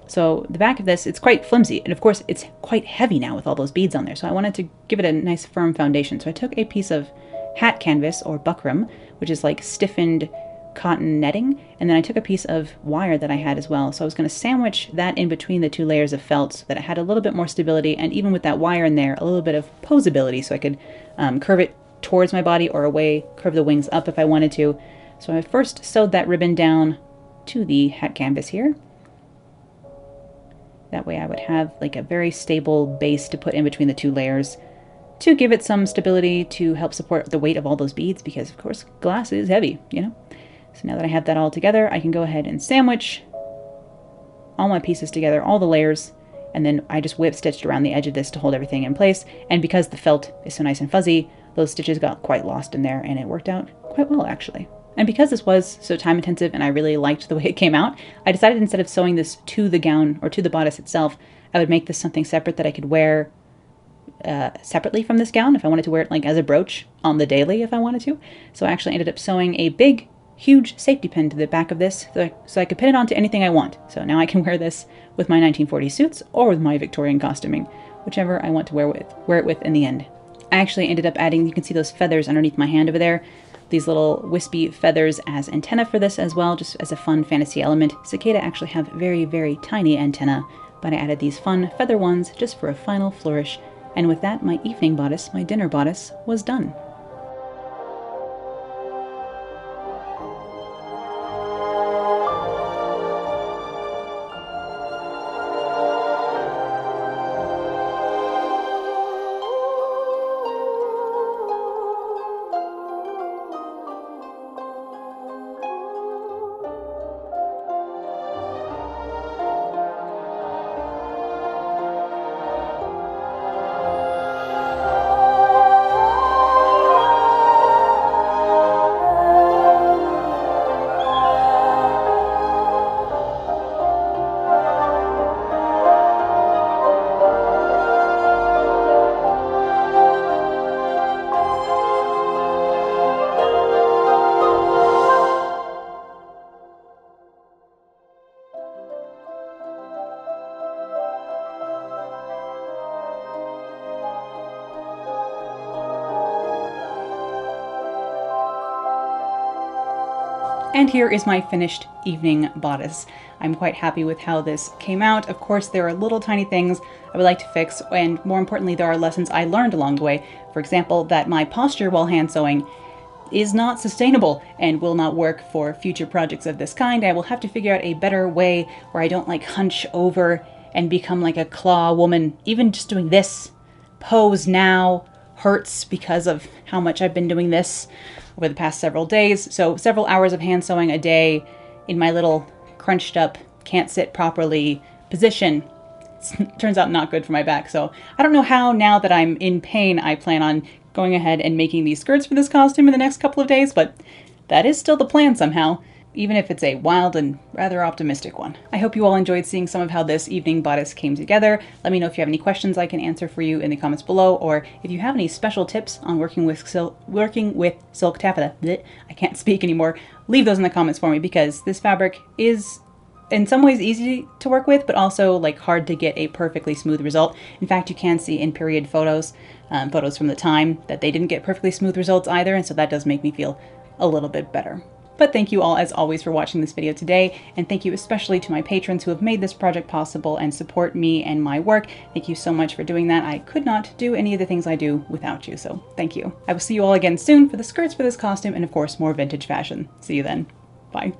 S1: So the back of this, it's quite flimsy, and of course it's quite heavy now with all those beads on there, so I wanted to give it a nice firm foundation. So I took a piece of hat canvas, or buckram, which is like stiffened cotton netting, and then I took a piece of wire that I had as well. So I was going to sandwich that in between the two layers of felt so that it had a little bit more stability, and even with that wire in there, a little bit of posability, so I could curve it towards my body or away, curve the wings up if I wanted to. So I first sewed that ribbon down to the hat canvas here. That way I would have like a very stable base to put in between the two layers to give it some stability to help support the weight of all those beads, because of course glass is heavy, you know. So now that I have that all together, I can go ahead and sandwich all my pieces together, all the layers, and then I just whip stitched around the edge of this to hold everything in place. And because the felt is so nice and fuzzy, those stitches got quite lost in there, and it worked out quite well actually. And because this was so time intensive and I really liked the way it came out, I decided instead of sewing this to the gown or to the bodice itself, I would make this something separate that I could wear separately from this gown if I wanted to wear it like as a brooch on the daily if I wanted to. So I actually ended up sewing a big, huge safety pin to the back of this so I could pin it onto anything I want. So now I can wear this with my 1940s suits or with my Victorian costuming, whichever I want to wear it with in the end. I actually ended up adding, you can see those feathers underneath my hand over there, these little wispy feathers as antenna for this as well, just as a fun fantasy element. Cicada actually have very, very tiny antenna, but I added these fun feather ones just for a final flourish. And with that, my evening bodice, my dinner bodice, was done. And here is my finished evening bodice. I'm quite happy with how this came out. Of course, there are little tiny things I would like to fix, and more importantly, there are lessons I learned along the way. For example, that my posture while hand sewing is not sustainable and will not work for future projects of this kind. I will have to figure out a better way where I don't like hunch over and become like a claw woman. Even just doing this pose now hurts because of how much I've been doing this over the past several days. So several hours of hand sewing a day in my little crunched up, can't sit properly position. Turns out not good for my back. So I don't know how, now that I'm in pain, I plan on going ahead and making these skirts for this costume in the next couple of days, but that is still the plan somehow, even if it's a wild and rather optimistic one. I hope you all enjoyed seeing some of how this evening bodice came together. Let me know if you have any questions I can answer for you in the comments below, or if you have any special tips on working with silk taffeta. Blech, I can't speak anymore. Leave those in the comments for me, because this fabric is in some ways easy to work with, but also like hard to get a perfectly smooth result. In fact, you can see in period photos, photos from the time, that they didn't get perfectly smooth results either, and so that does make me feel a little bit better. But thank you all as always for watching this video today, and thank you especially to my patrons who have made this project possible and support me and my work. Thank you so much for doing that. I could not do any of the things I do without you, so thank you. I will see you all again soon for the skirts for this costume and of course more vintage fashion. See you then. Bye.